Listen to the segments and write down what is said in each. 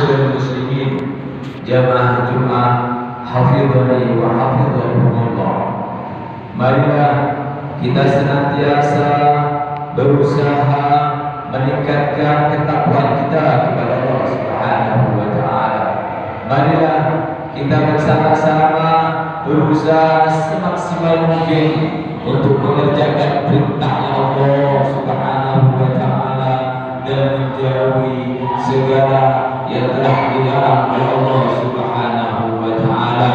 Ma'asyiral muslimin, jamaah Jumat hafizani wa hafizakumullah. Marilah kita senantiasa berusaha meningkatkan ketakwaan kita kepada Allah Subhanahu wa taala. Marilah kita bersama-sama berusaha semaksimal mungkin untuk mengerjakan perintahnya Allah Subhanahu wa taala dan menjauhi segala yang telah dilarang oleh Allah Subhanahu wa taala.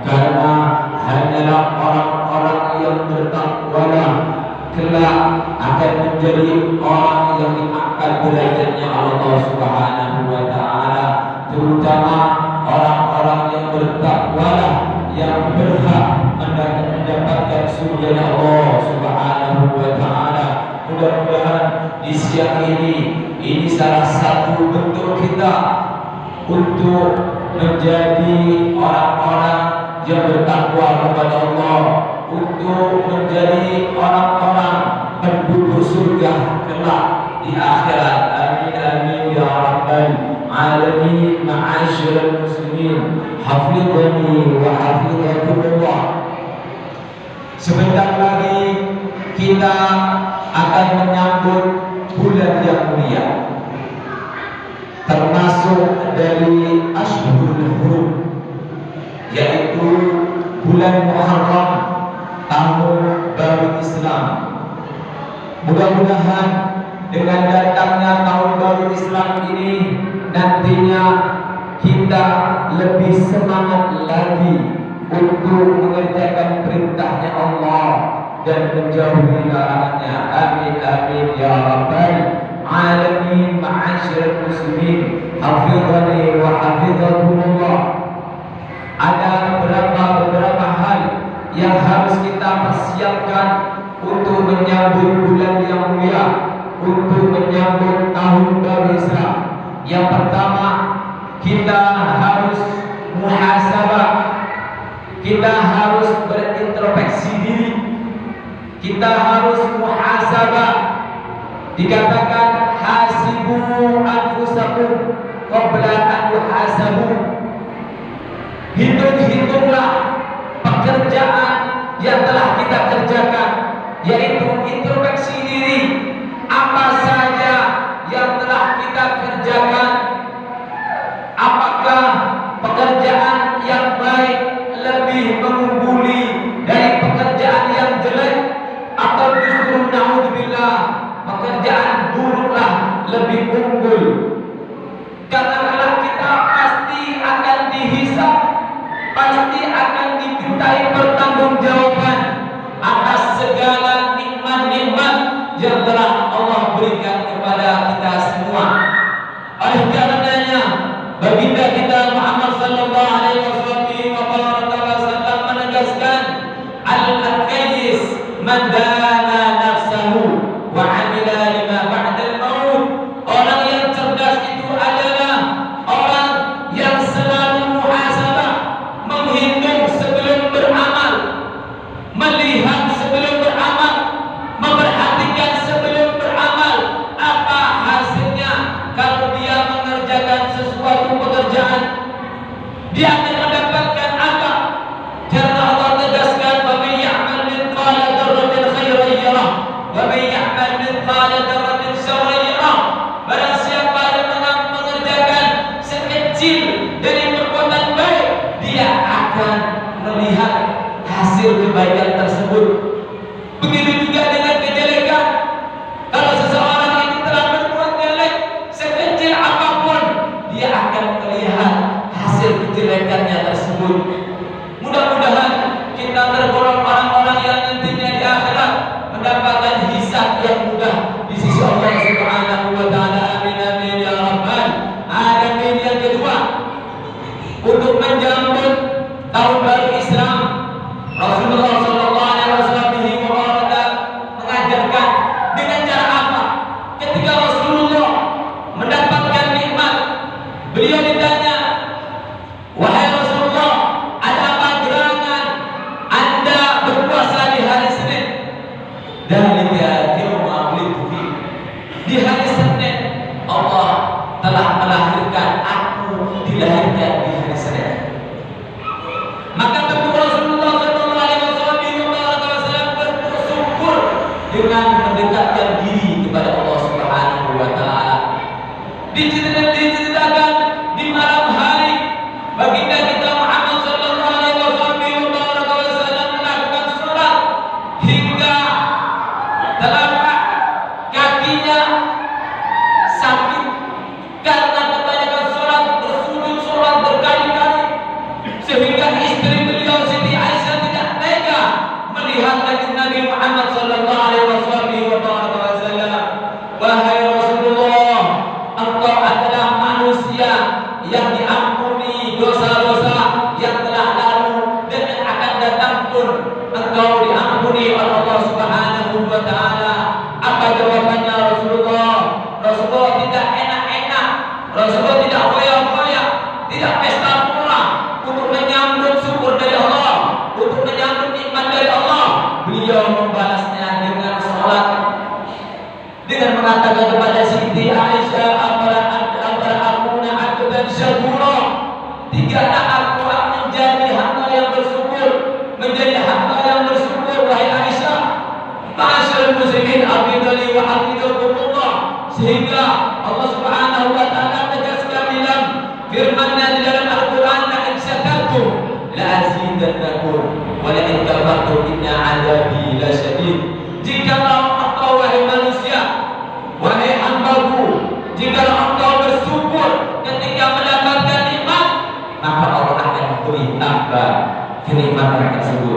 Karena hanyalah orang-orang yang bertakwa kelak akan menjadi orang yang diangkat derajatnya Allah Subhanahu wa taala, terutama orang-orang yang bertakwa yang berhak mendapatkan surga Allah Subhanahu wa taala. Mudah-mudahan di siang ini salah satu bentuk kita untuk menjadi orang-orang yang bertakwa kepada Allah, untuk menjadi orang-orang penduduk surga kelak di akhirat. Amin amin ya rabbal alamin. Ma'asyiral muslimin, hafizani wa hafizakumullah. Sebentar lagi kita akan menyambut bulan yang mulia, termasuk dari Ashhurul Hurum, yaitu bulan Muharram, tahun baru Islam. Mudah-mudahan dengan datangnya tahun baru Islam ini nantinya kita lebih semangat lagi untuk mengerjakan perintahnya Allah dan menjauhi larangannya. Amin amin ya rabbal alamin. Ma'asyiral muslimin, hafizani wa hafizakumullah. Ada beberapa hal yang harus kita persiapkan untuk menyambut bulan yang mulia, untuk menyambut tahun baru Islam. Yang pertama, kita harus muhasabah, kita harus berintrospeksi diri, kita harus muhasabah. Dikatakan hasibu anfusakum qabla an yuhasabu. Hitung-hitunglah pekerjaan yang telah kita kerjakan, yaitu introspeksi diri. Apa saja yang telah kita kerjakan? Apakah pekerjaan yang baik lebih mengungguli dari pekerjaan yang jelek, atau justru naudzubillah pekerjaan buruklah lebih unggul? Karena kalau kita pasti akan dihisab, pasti akan dimintai pertanggungjawaban atas segala nikmat-nikmat yang telah Allah berikan kepada kita semua. Oleh karenanya, baginda kita Muhammad sallallahu alaihi wasallam menegaskan, al-qayyis man dana nafsahu wa 'amila lima ba'dal maut. Orang yang cerdas itu adalah orang yang selalu muhasabah, menghitung sebelum beramal, melihat sebelum beramal, memperhatikan sebelum beramal apa hasilnya. Kalau dia mengerjakan sesuatu pekerjaan, dia akan mendapatkan apa? Karena Allah tegaskan, wa may ya'mal mithqala dzarratin khairan yarah wa may ya'mal mithqala dzarratin syarran yarah. Barang siapa yang mengerjakan sekecil dari perbuatan baik, dia akan melihat hasil kebaikan tersebut. Begitu juga dengan kejelekan. Kalau seseorang itu telah berbuat jelek sekecil apapun, dia akan melihat hasil kejelekannya tersebut. Mudah-mudahan kita tergolong orang-orang yang nantinya di akhirat mendapatkan hisab yang mudah di sisi Allah Subhanahu wa taala. Amin amin ya rabbal alamin. Yang kedua, untuk menjambut tahun baru Islam, Rasulullah sallallahu alaihi wasallam mengajarkan dengan cara apa? Ketika Rasulullah mendapatkan nikmat, beliau ditanya, wahai Rasulullah, ada apa gerangan Anda berpuasa di hari Senin? Dzalika yauma wulidtu fi. Di hari Senin Allah telah melahirkan aku Sehingga Allah Subhanahu wa taala tegaskan dalam firman-Nya di dalam Al-Qur'an, la in syakartum la azidannakum wa la in kafartum inna 'adzabi lasyadid. Jikalau engkau wahai manusia, wahai hambaku, jikalau engkau bersyukur ketika mendapatkan nikmat, maka Allah akan beri tambah kenikmatan tersebut.